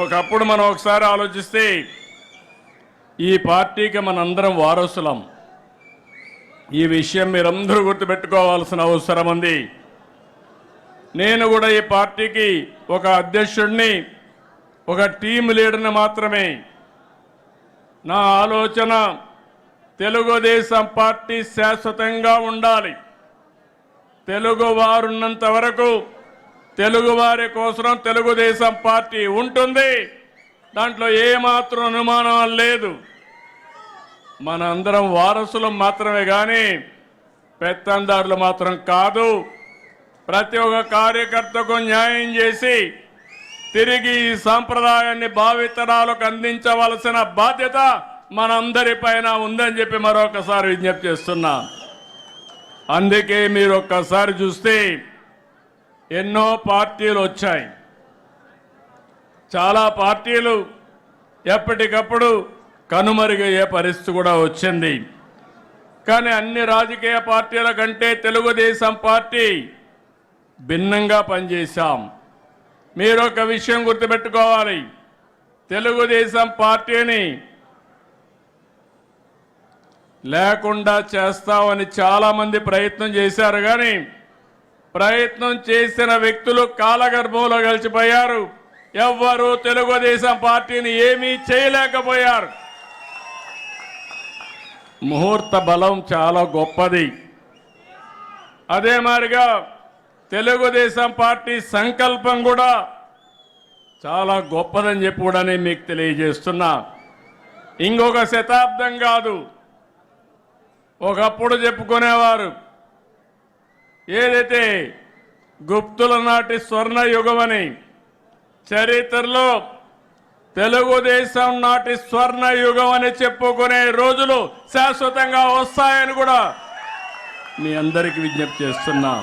ఒకప్పుడు మనం ఒకసారి ఆలోచిస్తే ఈ పార్టీకి మనందరం వారసులం. ఈ విషయం మీరందరూ గుర్తుపెట్టుకోవాల్సిన అవసరం ఉంది. నేను కూడా ఈ పార్టీకి ఒక అధ్యక్షుడిని, ఒక టీం లీడర్ని మాత్రమే. నా ఆలోచన తెలుగుదేశం పార్టీ శాశ్వతంగా ఉండాలి. తెలుగువారున్నంత వరకు తెలుగువారి కోసం తెలుగుదేశం పార్టీ ఉంటుంది. దాంట్లో ఏమాత్రం అనుమానం లేదు. మనందరం వారసులం మాత్రమే కానీ పెత్తందారులు మాత్రం కాదు. ప్రతి ఒక్క కార్యకర్తకు న్యాయం చేసి తిరిగి ఈ సాంప్రదాయాన్ని భావితరాలకు అందించవలసిన బాధ్యత మనందరిపైన ఉందని చెప్పి మరొకసారి విజ్ఞప్తి చేస్తున్నా. అందుకే మీరు ఒక్కసారి చూస్తే ఎన్నో పార్టీలు వచ్చాయి. చాలా పార్టీలు ఎప్పటికప్పుడు కనుమరుగయ్యే పరిస్థితి కూడా వచ్చింది. కానీ అన్ని రాజకీయ పార్టీల కంటే తెలుగుదేశం పార్టీ భిన్నంగా పనిచేశాం. మీరు ఒక విషయం గుర్తుపెట్టుకోవాలి. తెలుగుదేశం పార్టీని లేకుండా చేస్తామని చాలామంది ప్రయత్నం చేశారు. కానీ ప్రయత్నం చేసిన వ్యక్తులు కాలగర్భంలో కలిసిపోయారు. ఎవ్వరూ తెలుగుదేశం పార్టీని ఏమీ చేయలేకపోయారు. ముహూర్త బలం చాలా గొప్పది. అదే మాదిరిగా తెలుగుదేశం పార్టీ సంకల్పం కూడా చాలా గొప్పదని చెప్పి కూడా నేను మీకు తెలియజేస్తున్నా. ఇంకొక శతాబ్దం కాదు. ఒకప్పుడు చెప్పుకునేవారు ఏదైతే గుప్తుల నాటి స్వర్ణ యుగమని, చరిత్రలో తెలుగుదేశం నాటి స్వర్ణ యుగం అని చెప్పుకునే రోజులు శాశ్వతంగా వస్తాయని కూడా మీ అందరికీ విజ్ఞప్తి చేస్తున్నా.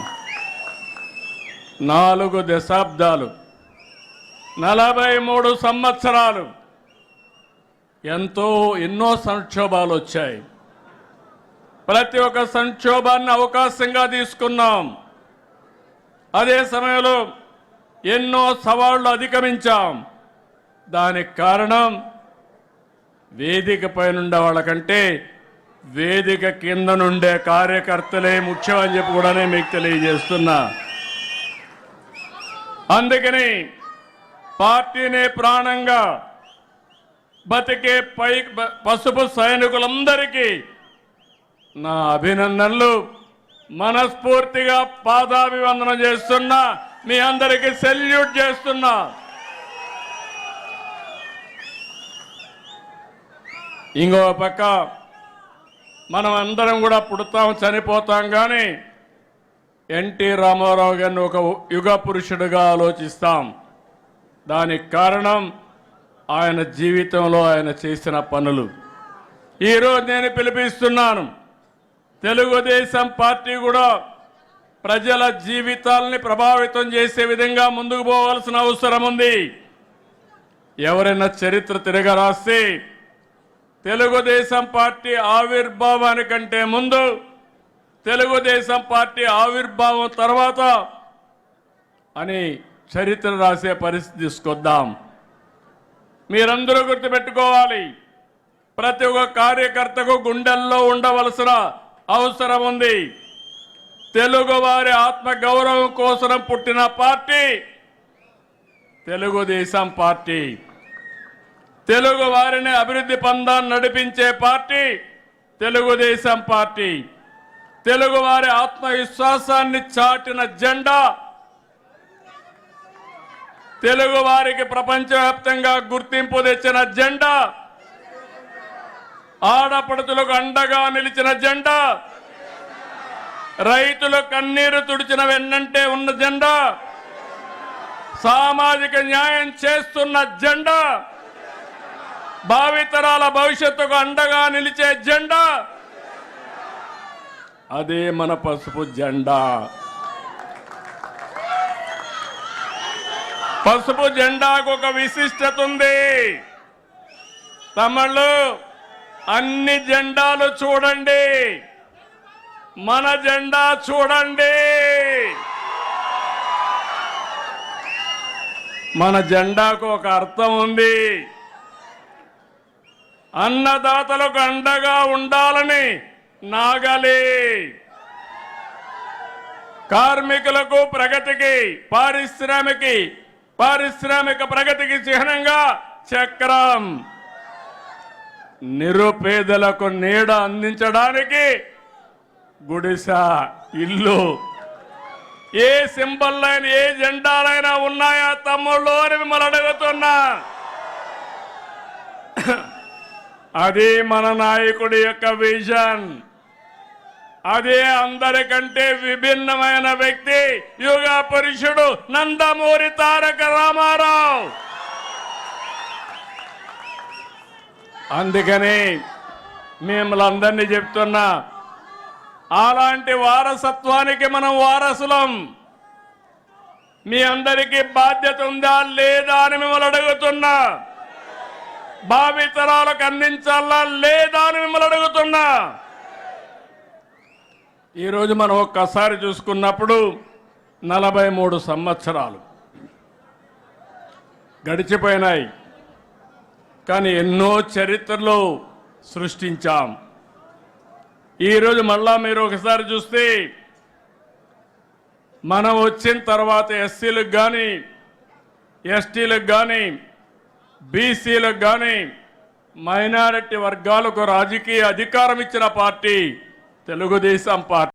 4 దశాబ్దాలు, 43 సంవత్సరాలు ఎన్నో సంక్షోభాలు వచ్చాయి. ప్రతి ఒక్క సంక్షోభాన్ని అవకాశంగా తీసుకున్నాం. అదే సమయంలో ఎన్నో సవాళ్లు అధిగమించాం. దానికి కారణం వేదిక పైనుండే వాళ్ళకంటే వేదిక కింద నుండే కార్యకర్తలే ముఖ్యమని చెప్పి కూడా మీకు తెలియజేస్తున్నా. అందుకని పార్టీని ప్రాణంగా బతికే పసుపు సైనికులందరికీ నా అభినందనలు. మనస్ఫూర్తిగా పాదాభివందనం చేస్తున్నా. మీ అందరికీ సెల్యూట్ చేస్తున్నా. ఇంకో పక్క మనం అందరం కూడా పుడతాం, చనిపోతాం. కానీ ఎన్టీ రామారావు గారిని ఒక యుగ పురుషుడిగా ఆలోచిస్తాం. దానికి కారణం ఆయన జీవితంలో ఆయన చేసిన పనులు. ఈరోజు నేను పిలిపిస్తున్నాను. తెలుగుదేశం పార్టీ కూడా ప్రజల జీవితాలని ప్రభావితం చేసే విధంగా ముందుకు పోవాల్సిన అవసరం ఉంది. ఎవరైనా చరిత్ర తిరగరాస్తే తెలుగుదేశం పార్టీ ఆవిర్భావానికంటే ముందు, తెలుగుదేశం పార్టీ ఆవిర్భావం తర్వాత అని చరిత్ర రాసే పరిస్థితి తీసుకొద్దాం. మీరందరూ గుర్తుపెట్టుకోవాలి. ప్రతి ఒక్క కార్యకర్తకు గుండెల్లో ఉండవలసిన అవసరం ఉంది. తెలుగువారి ఆత్మ గౌరవం కోసం పుట్టిన పార్టీ తెలుగుదేశం పార్టీ. తెలుగు వారిని అభివృద్ధి పందాన్ని నడిపించే పార్టీ తెలుగుదేశం పార్టీ. తెలుగు వారి ఆత్మవిశ్వాసాన్ని చాటిన జెండా, తెలుగు వారికి ప్రపంచవ్యాప్తంగా గుర్తింపు తెచ్చిన జెండా, ఆడపడుతులకు అండగా నిలిచిన జెండా, రైతుల కన్నీరు తుడిచిన వెన్నంటే ఉన్న జెండా, సామాజిక న్యాయం చేస్తున్న జెండా, భావితరాల భవిష్యత్తుకు అండగా నిలిచే జెండా, అదే మన పసుపు జెండా. పసుపు జెండాకు ఒక విశిష్టత ఉంది. తమిళు అన్ని జెండాలు చూడండి, మన జెండా చూడండి. మన జెండాకు ఒక అర్థం ఉంది. అన్నదాతలకు అండగా ఉండాలని నాగలి, కార్మికులకు ప్రగతికి, పారిశ్రామిక ప్రగతికి చిహ్నంగా చక్రం, నిరుపేదలకు నీడ అందించడానికి గుడిస, ఇల్లు. ఏ సింబల్ అయినా ఏ జెండాలైనా ఉన్నాయా తమ్ముళ్ళు అని మిమ్మల్ని అడుగుతున్నా. అది మన నాయకుడి యొక్క విజన్. అదే అందరికంటే విభిన్నమైన వ్యక్తి యుగ పురుషుడు నందమూరి తారక రామారావు. అందుకని మిమ్మల్ని అందరినీ చెప్తున్నా, అలాంటి వారసత్వానికి మనం వారసులం. మీ అందరికీ బాధ్యత ఉందా లేదా అని మిమ్మల్ని అడుగుతున్నా. భావితరాలకు అందించాలా లేదా అని మిమ్మల్ని అడుగుతున్నా. ఈరోజు మనం ఒక్కసారి చూసుకున్నప్పుడు 43 సంవత్సరాలు గడిచిపోయినాయి. కానీ ఎన్నో చరిత్రలు సృష్టించాం. ఈరోజు మళ్ళా మీరు ఒకసారి చూస్తే మనం వచ్చిన తర్వాత ఎస్సీలకు కానీ, ఎస్టీలకు కానీ, బీసీలకు కానీ, మైనారిటీ వర్గాలకు రాజకీయ అధికారం ఇచ్చిన పార్టీ తెలుగుదేశం పార్టీ.